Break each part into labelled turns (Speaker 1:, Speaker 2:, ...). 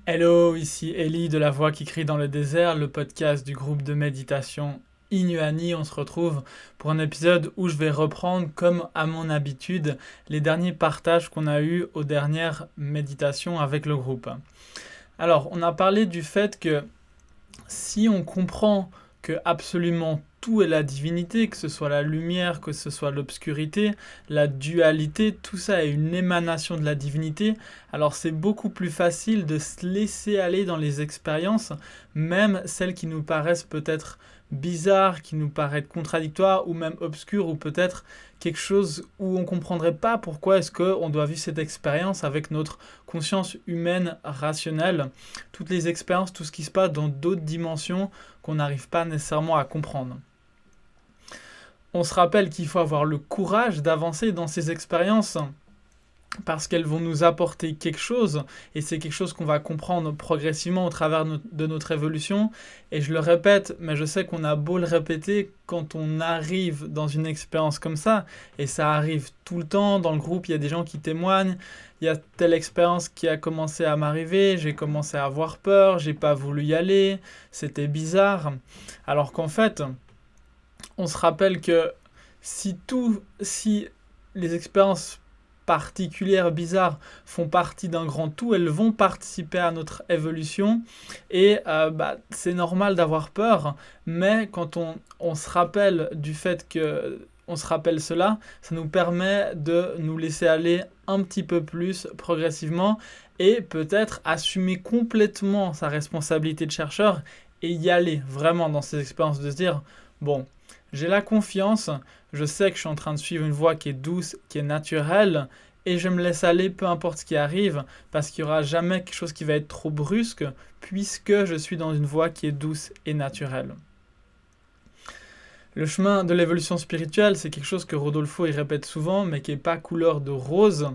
Speaker 1: Hello, ici Ellie de La Voix qui crie dans le désert, le podcast du groupe de méditation Inuani. On se retrouve pour un épisode où je vais reprendre, comme à mon habitude, les derniers partages qu'on a eus aux dernières méditations avec le groupe. Alors, on a parlé du fait que si on comprend que absolument tout est la divinité, que ce soit la lumière, que ce soit l'obscurité, la dualité, tout ça est une émanation de la divinité, alors c'est beaucoup plus facile de se laisser aller dans les expériences, même celles qui nous paraissent peut-être bizarres, qui nous paraissent contradictoires ou même obscures, ou peut-être quelque chose où on ne comprendrait pas pourquoi est-ce qu'on doit vivre cette expérience avec notre conscience humaine rationnelle. Toutes les expériences, tout ce qui se passe dans d'autres dimensions qu'on n'arrive pas nécessairement à comprendre. On se rappelle qu'il faut avoir le courage d'avancer dans ces expériences parce qu'elles vont nous apporter quelque chose, et c'est quelque chose qu'on va comprendre progressivement au travers de notre évolution. Et je le répète, mais je sais qu'on a beau le répéter, quand on arrive dans une expérience comme ça, et ça arrive tout le temps, dans le groupe, il y a des gens qui témoignent, il y a telle expérience qui a commencé à m'arriver, j'ai commencé à avoir peur, j'ai pas voulu y aller, c'était bizarre. Alors qu'en fait, on se rappelle que si les expériences particulières, bizarres, font partie d'un grand tout, elles vont participer à notre évolution, et c'est normal d'avoir peur, mais quand on se rappelle du fait que on se rappelle cela, ça nous permet de nous laisser aller un petit peu plus progressivement et peut-être assumer complètement sa responsabilité de chercheur et y aller vraiment dans ces expériences, de se dire, bon, j'ai la confiance, je sais que je suis en train de suivre une voie qui est douce, qui est naturelle, et je me laisse aller peu importe ce qui arrive, parce qu'il n'y aura jamais quelque chose qui va être trop brusque, puisque je suis dans une voie qui est douce et naturelle. Le chemin de l'évolution spirituelle, c'est quelque chose que Rodolfo il répète souvent, mais qui n'est pas couleur de rose.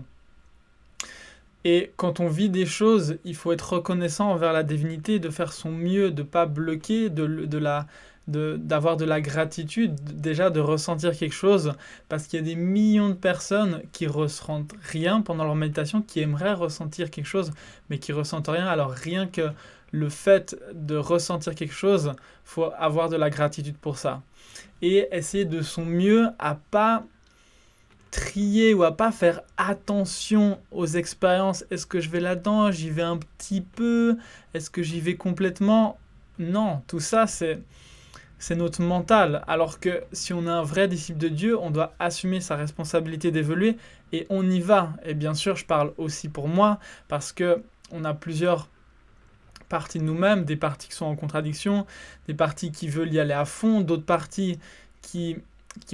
Speaker 1: Et quand on vit des choses, il faut être reconnaissant envers la divinité, de faire son mieux, de ne pas bloquer, d'avoir de la gratitude, déjà de ressentir quelque chose, parce qu'il y a des millions de personnes qui ressentent rien pendant leur méditation, qui aimeraient ressentir quelque chose, mais qui ressentent rien. Alors rien que le fait de ressentir quelque chose, faut avoir de la gratitude pour ça. Et essayer de son mieux à pas trier ou à pas faire attention aux expériences. Est-ce que je vais là-dedans? J'y vais un petit peu? Est-ce que j'y vais complètement? Non, tout ça c'est notre mental. Alors que si on est un vrai disciple de Dieu, on doit assumer sa responsabilité d'évoluer et on y va. Et bien sûr, je parle aussi pour moi parce que on a plusieurs parties de nous-mêmes, des parties qui sont en contradiction, des parties qui veulent y aller à fond, d'autres parties qui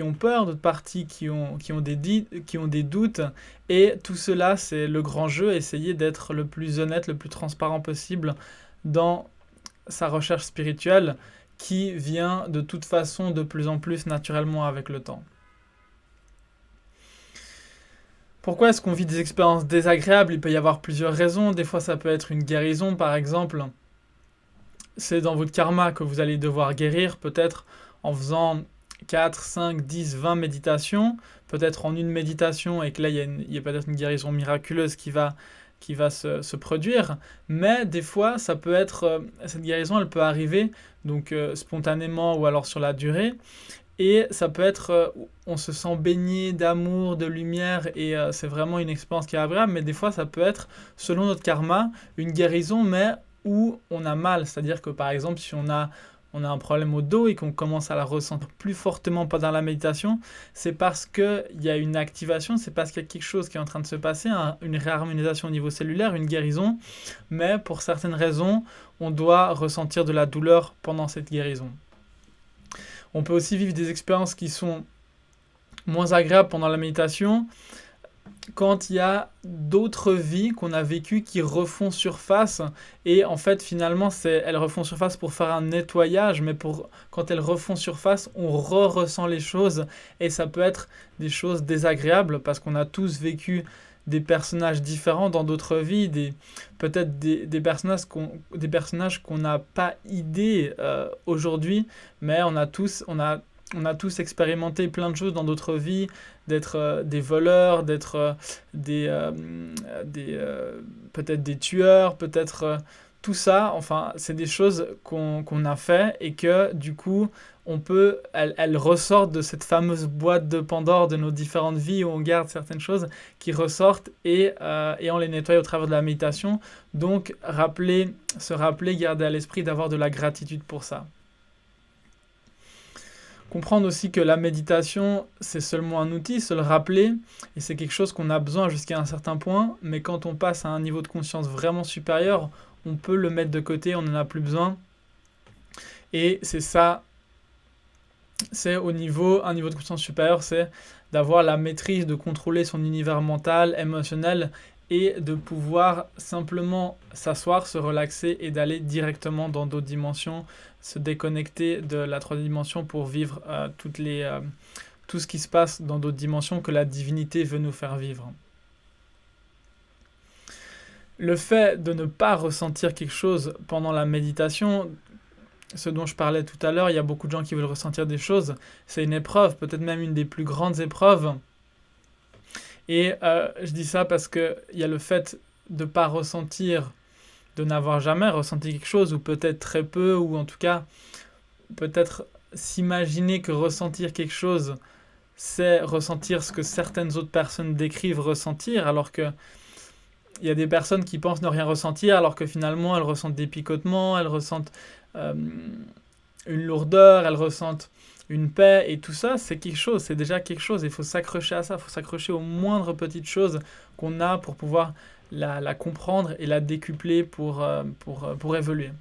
Speaker 1: ont peur, d'autres parties qui ont des doutes. Et tout cela, c'est le grand jeu, essayer d'être le plus honnête, le plus transparent possible dans sa recherche spirituelle qui vient de toute façon de plus en plus naturellement avec le temps. Pourquoi est-ce qu'on vit des expériences désagréables? Il peut y avoir plusieurs raisons. Des fois, ça peut être une guérison, par exemple. C'est dans votre karma que vous allez devoir guérir, peut-être en faisant 4, 5, 10, 20 méditations, peut-être en une méditation, et que là, il y a peut-être une guérison miraculeuse qui va se produire. Mais des fois, ça peut être, cette guérison, elle peut arriver donc spontanément ou alors sur la durée. Et ça peut être, on se sent baigné d'amour, de lumière, et c'est vraiment une expérience qui est agréable, mais des fois ça peut être, selon notre karma, une guérison, mais où on a mal. C'est-à-dire que par exemple, si on a un problème au dos et qu'on commence à la ressentir plus fortement pendant la méditation, c'est parce qu'il y a une activation, c'est parce qu'il y a quelque chose qui est en train de se passer, une réharmonisation au niveau cellulaire, une guérison, mais pour certaines raisons, on doit ressentir de la douleur pendant cette guérison. On peut aussi vivre des expériences qui sont moins agréables pendant la méditation quand il y a d'autres vies qu'on a vécues qui refont surface. Et en fait, finalement, elles refont surface pour faire un nettoyage, mais quand elles refont surface, on ressent les choses. Et ça peut être des choses désagréables parce qu'on a tous vécu des personnages différents dans d'autres vies, peut-être des personnages qu'on n'a pas idée aujourd'hui, mais on a tous expérimenté plein de choses dans d'autres vies, d'être des voleurs, d'être peut-être des tueurs, peut-être tout ça, enfin, c'est des choses qu'on a fait et que du coup, elles ressortent de cette fameuse boîte de Pandore de nos différentes vies où on garde certaines choses qui ressortent et on les nettoie au travers de la méditation. Donc, se rappeler, garder à l'esprit d'avoir de la gratitude pour ça. Comprendre aussi que la méditation, c'est seulement un outil, se le rappeler, et c'est quelque chose qu'on a besoin jusqu'à un certain point, mais quand on passe à un niveau de conscience vraiment supérieur, on peut le mettre de côté, on n'en a plus besoin. Et c'est ça, c'est un niveau de conscience supérieur, c'est d'avoir la maîtrise, de contrôler son univers mental, émotionnel, et de pouvoir simplement s'asseoir, se relaxer et d'aller directement dans d'autres dimensions, se déconnecter de la troisième dimension pour vivre tout ce qui se passe dans d'autres dimensions que la divinité veut nous faire vivre. Le fait de ne pas ressentir quelque chose pendant la méditation, ce dont je parlais tout à l'heure, il y a beaucoup de gens qui veulent ressentir des choses, c'est une épreuve, peut-être même une des plus grandes épreuves. Et je dis ça parce qu'il y a le fait de ne pas ressentir, de n'avoir jamais ressenti quelque chose, ou peut-être très peu, ou en tout cas, peut-être s'imaginer que ressentir quelque chose, c'est ressentir ce que certaines autres personnes décrivent ressentir, alors que il y a des personnes qui pensent ne rien ressentir, alors que finalement, elles ressentent des picotements, elles ressentent une lourdeur, elles ressentent une paix, et tout ça, c'est quelque chose, c'est déjà quelque chose, il faut s'accrocher à ça, il faut s'accrocher aux moindres petites choses qu'on a pour pouvoir la comprendre et la décupler pour évoluer.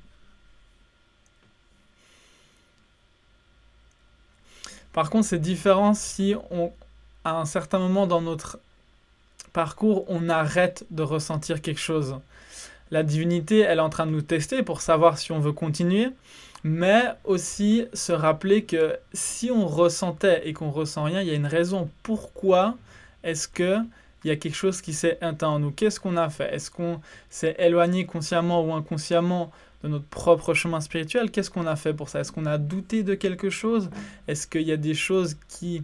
Speaker 1: Par contre, c'est différent si à un certain moment dans notre parcours, on arrête de ressentir quelque chose. La divinité, elle est en train de nous tester pour savoir si on veut continuer, mais aussi se rappeler que si on ressentait et qu'on ressent rien, il y a une raison. Pourquoi est-ce qu'il y a quelque chose qui s'est éteint en nous? Qu'est-ce qu'on a fait? Est-ce qu'on s'est éloigné consciemment ou inconsciemment de notre propre chemin spirituel? Qu'est-ce qu'on a fait pour ça? Est-ce qu'on a douté de quelque chose? Est-ce qu'il y a des choses qui,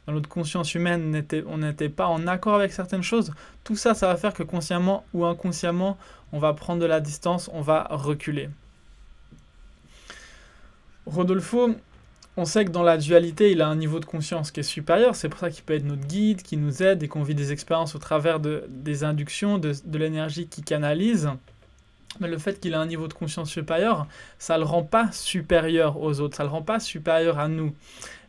Speaker 1: dans notre conscience humaine, on n'était pas en accord avec certaines choses? Tout ça, ça va faire que consciemment ou inconsciemment, on va prendre de la distance, on va reculer. Rodolfo, on sait que dans la dualité, il a un niveau de conscience qui est supérieur. C'est pour ça qu'il peut être notre guide, qui nous aide et qu'on vit des expériences au travers des inductions, de l'énergie qu'il canalise. Mais le fait qu'il a un niveau de conscience supérieur, ça ne le rend pas supérieur aux autres, ça ne le rend pas supérieur à nous.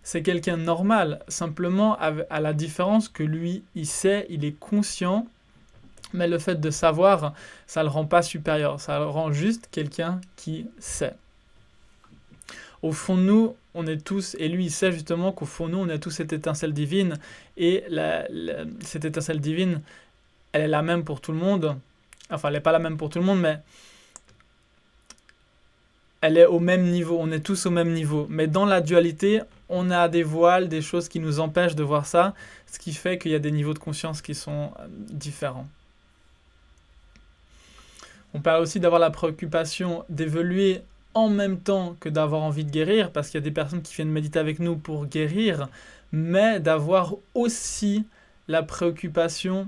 Speaker 1: C'est quelqu'un de normal, simplement à la différence que lui, il sait, il est conscient, mais le fait de savoir, ça ne le rend pas supérieur, ça le rend juste quelqu'un qui sait. Au fond de nous, on est tous, et lui il sait justement qu'au fond de nous, on a tous cette étincelle divine, et cette étincelle divine, elle est la même pour tout le monde. Enfin, elle n'est pas la même pour tout le monde, mais elle est au même niveau, on est tous au même niveau. Mais dans la dualité, on a des voiles, des choses qui nous empêchent de voir ça, ce qui fait qu'il y a des niveaux de conscience qui sont différents. On parle aussi d'avoir la préoccupation d'évoluer en même temps que d'avoir envie de guérir, parce qu'il y a des personnes qui viennent méditer avec nous pour guérir, mais d'avoir aussi la préoccupation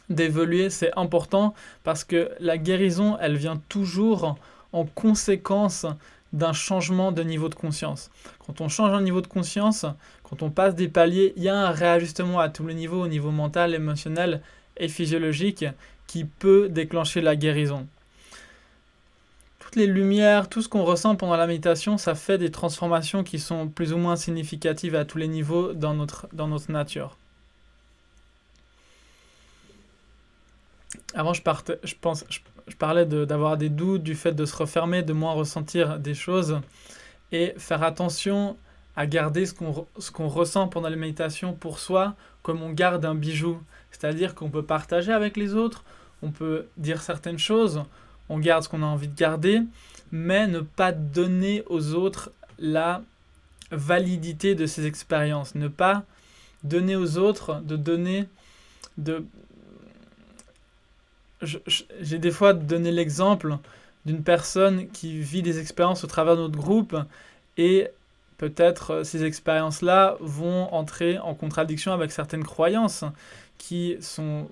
Speaker 1: d'évoluer, c'est important, parce que la guérison, elle vient toujours en conséquence d'un changement de niveau de conscience. Quand on change un niveau de conscience, quand on passe des paliers, il y a un réajustement à tous les niveaux, au niveau mental, émotionnel et physiologique, qui peut déclencher la guérison. Toutes les lumières, tout ce qu'on ressent pendant la méditation, ça fait des transformations qui sont plus ou moins significatives à tous les niveaux dans notre nature. Avant, je parlais d'avoir des doutes, du fait de se refermer, de moins ressentir des choses et faire attention à garder ce qu'on ressent pendant la méditation pour soi comme on garde un bijou. C'est-à-dire qu'on peut partager avec les autres, on peut dire certaines choses, on garde ce qu'on a envie de garder, mais ne pas donner aux autres la validité de ces expériences. Ne pas donner aux autres, j'ai des fois donné l'exemple d'une personne qui vit des expériences au travers de notre groupe et peut-être ces expériences-là vont entrer en contradiction avec certaines croyances qui sont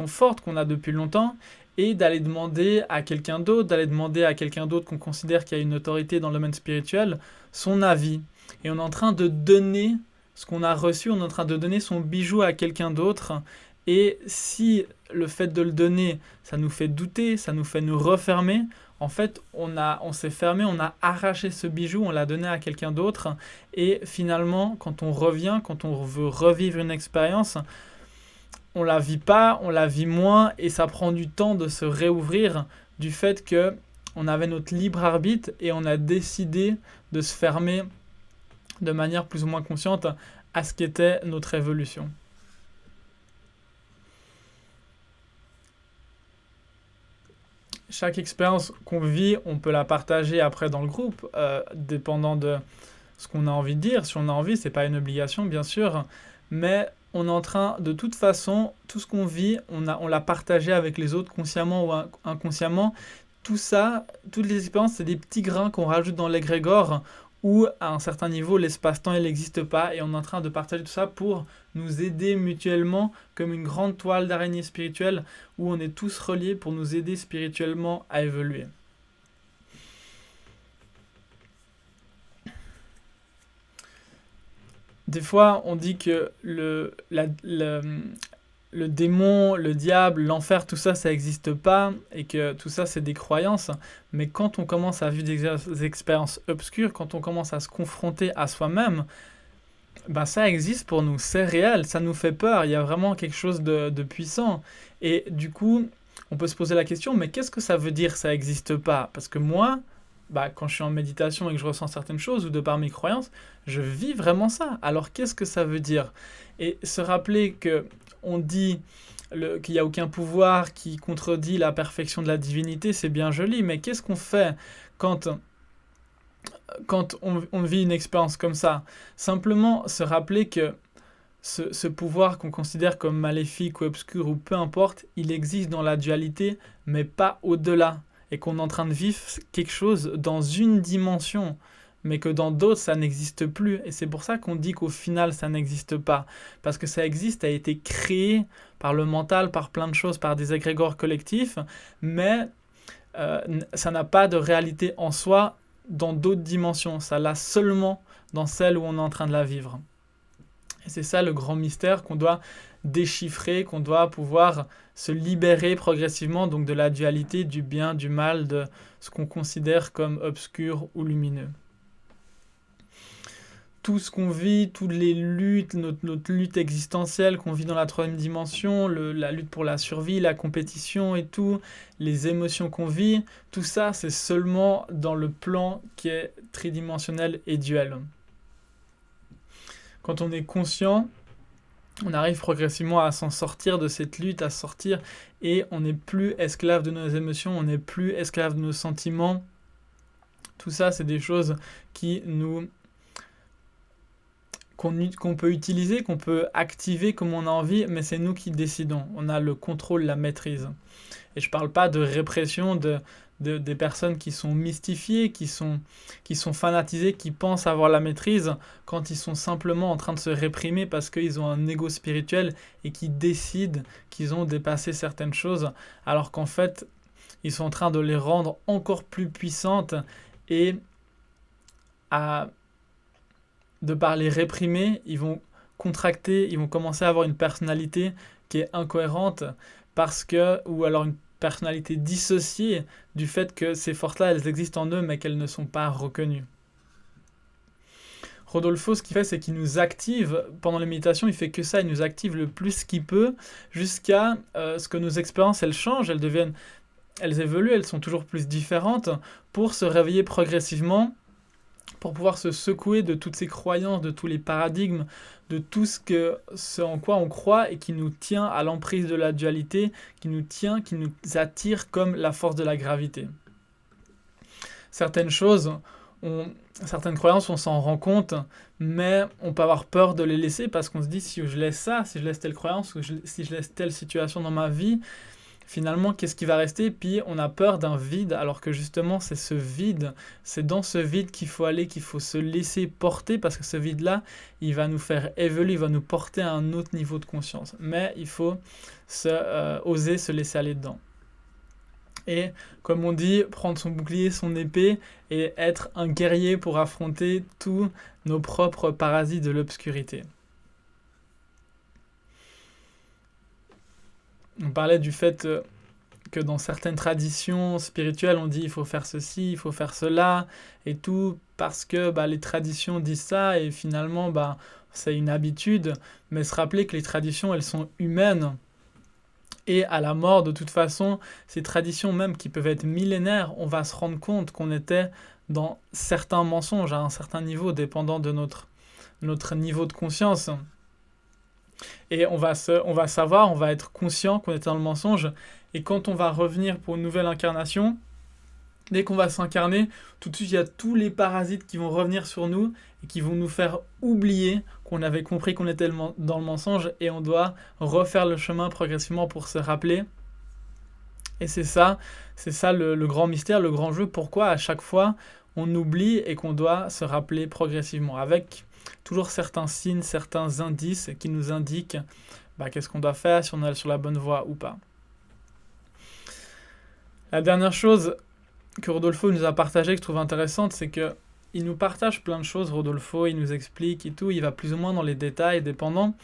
Speaker 1: fortes, qu'on a depuis longtemps. et d'aller demander à quelqu'un d'autre qu'on considère qui a une autorité dans le domaine spirituel, son avis. Et on est en train de donner ce qu'on a reçu, on est en train de donner son bijou à quelqu'un d'autre. Et si le fait de le donner, ça nous fait douter, ça nous fait nous refermer, en fait, on s'est fermé, on a arraché ce bijou, on l'a donné à quelqu'un d'autre. Et finalement, quand on revient, quand on veut revivre une expérience, on la vit pas, on la vit moins, et ça prend du temps de se réouvrir du fait que on avait notre libre arbitre et on a décidé de se fermer de manière plus ou moins consciente à ce qu'était notre évolution. Chaque expérience qu'on vit, on peut la partager après dans le groupe, dépendant de ce qu'on a envie de dire. Si on a envie, c'est pas une obligation, bien sûr, mais on est en train, de toute façon, tout ce qu'on vit, on l'a partagé avec les autres, consciemment ou inconsciemment. Tout ça, toutes les expériences, c'est des petits grains qu'on rajoute dans l'égrégore, où à un certain niveau, l'espace-temps, il n'existe pas, et on est en train de partager tout ça pour nous aider mutuellement, comme une grande toile d'araignée spirituelle, où on est tous reliés pour nous aider spirituellement à évoluer. Des fois, on dit que le démon, le diable, l'enfer, tout ça, ça n'existe pas, et que tout ça, c'est des croyances. Mais quand on commence à vivre des expériences obscures, quand on commence à se confronter à soi-même, ben ça existe pour nous, c'est réel, ça nous fait peur, il y a vraiment quelque chose de puissant. Et du coup, on peut se poser la question, mais qu'est-ce que ça veut dire ça n'existe pas? Parce que moi, quand je suis en méditation et que je ressens certaines choses, ou de par mes croyances, je vis vraiment ça. Alors qu'est-ce que ça veut dire? Et se rappeler qu'on dit qu'il n'y a aucun pouvoir qui contredit la perfection de la divinité, c'est bien joli, mais qu'est-ce qu'on fait quand on vit une expérience comme ça? Simplement se rappeler que ce pouvoir qu'on considère comme maléfique ou obscur ou peu importe, il existe dans la dualité, mais pas au-delà. Et qu'on est en train de vivre quelque chose dans une dimension, mais que dans d'autres, ça n'existe plus. Et c'est pour ça qu'on dit qu'au final, ça n'existe pas. Parce que ça existe, ça a été créé par le mental, par plein de choses, par des égrégores collectifs, mais ça n'a pas de réalité en soi dans d'autres dimensions. Ça l'a seulement dans celle où on est en train de la vivre. Et c'est ça le grand mystère qu'on doit déchiffrer, qu'on doit pouvoir se libérer progressivement donc de la dualité, du bien, du mal, de ce qu'on considère comme obscur ou lumineux. Tout ce qu'on vit, toutes les luttes, notre lutte existentielle qu'on vit dans la troisième dimension, la lutte pour la survie, la compétition et tout, les émotions qu'on vit, tout ça c'est seulement dans le plan qui est tridimensionnel et duel. Quand on est conscient, on arrive progressivement à s'en sortir de cette lutte, à sortir, et on n'est plus esclave de nos émotions, on n'est plus esclave de nos sentiments. Tout ça, c'est des choses qu'on peut utiliser, qu'on peut activer comme on a envie, mais c'est nous qui décidons. On a le contrôle, la maîtrise. Et je ne parle pas de répression des personnes qui sont mystifiées, qui sont fanatisées, qui pensent avoir la maîtrise, quand ils sont simplement en train de se réprimer parce qu'ils ont un ego spirituel et qui décident qu'ils ont dépassé certaines choses, alors qu'en fait, ils sont en train de les rendre encore plus puissantes et de par les réprimer, ils vont contracter, ils vont commencer à avoir une personnalité qui est incohérente ou alors une personnalité dissociée du fait que ces forces-là, elles existent en eux, mais qu'elles ne sont pas reconnues. Rodolfo, ce qu'il fait, c'est qu'il nous active, pendant les méditations, il fait que ça, il nous active le plus qu'il peut, jusqu'à ce que nos expériences, elles changent, elles évoluent, elles sont toujours plus différentes, pour se réveiller progressivement, pour pouvoir se secouer de toutes ces croyances, de tous les paradigmes, de tout ce en quoi on croit et qui nous tient à l'emprise de la dualité, qui nous attire comme la force de la gravité. Certaines croyances, on s'en rend compte, mais on peut avoir peur de les laisser parce qu'on se dit, si je laisse ça, si je laisse telle croyance, ou si je laisse telle situation dans ma vie, finalement, qu'est-ce qui va rester? Puis on a peur d'un vide, alors que justement, c'est ce vide, c'est dans ce vide qu'il faut aller, qu'il faut se laisser porter, parce que ce vide-là, il va nous faire évoluer, il va nous porter à un autre niveau de conscience. Mais il faut oser se laisser aller dedans. Et comme on dit, prendre son bouclier, son épée et être un guerrier pour affronter tous nos propres parasites de l'obscurité. On parlait du fait que dans certaines traditions spirituelles, on dit il faut faire ceci, il faut faire cela, et tout, parce que les traditions disent ça, et finalement, c'est une habitude, mais se rappeler que les traditions, elles sont humaines, et à la mort, de toute façon, ces traditions même qui peuvent être millénaires, on va se rendre compte qu'on était dans certains mensonges à un certain niveau, dépendant de notre niveau de conscience. Et on va savoir, on va être conscient qu'on est dans le mensonge. Et quand on va revenir pour une nouvelle incarnation, dès qu'on va s'incarner, tout de suite, il y a tous les parasites qui vont revenir sur nous et qui vont nous faire oublier qu'on avait compris qu'on était dans le mensonge et on doit refaire le chemin progressivement pour se rappeler. Et c'est ça le grand mystère, le grand jeu. Pourquoi à chaque fois on oublie et qu'on doit se rappeler progressivement avec toujours certains signes, certains indices qui nous indiquent qu'est-ce qu'on doit faire, si on est sur la bonne voie ou pas. La dernière chose que Rodolfo nous a partagée, que je trouve intéressante, c'est que il nous partage plein de choses, Rodolfo, il nous explique et tout, il va plus ou moins dans les détails, dépendant,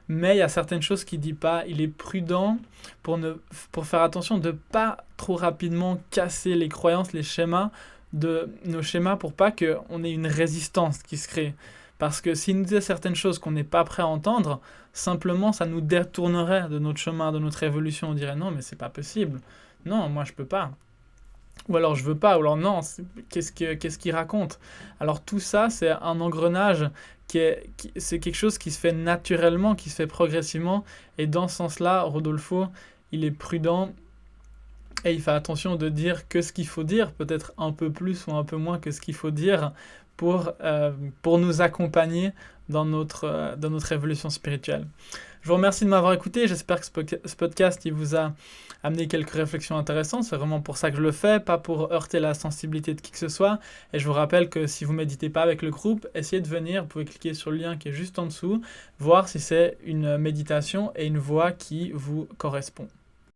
Speaker 1: mais il y a certaines choses qu'il ne dit pas. Il est prudent pour faire attention de ne pas trop rapidement casser les croyances, les schémas, de nos schémas pour pas qu'on ait une résistance qui se crée. Parce que s'il nous disait certaines choses qu'on n'est pas prêt à entendre, simplement ça nous détournerait de notre chemin, de notre évolution. On dirait non, mais c'est pas possible. Non, moi je peux pas. Ou alors je veux pas, ou alors non, qu'est-ce qu'il raconte? Alors tout ça, c'est un engrenage c'est quelque chose qui se fait naturellement, qui se fait progressivement. Et dans ce sens-là, Rodolfo, il est prudent et il fait attention de dire que ce qu'il faut dire, peut-être un peu plus ou un peu moins que ce qu'il faut dire pour nous accompagner dans notre évolution spirituelle. Je vous remercie de m'avoir écouté. J'espère que ce podcast il vous a amené quelques réflexions intéressantes. C'est vraiment pour ça que je le fais, pas pour heurter la sensibilité de qui que ce soit. Et je vous rappelle que si vous ne méditez pas avec le groupe, essayez de venir. Vous pouvez cliquer sur le lien qui est juste en dessous, voir si c'est une méditation et une voix qui vous correspond.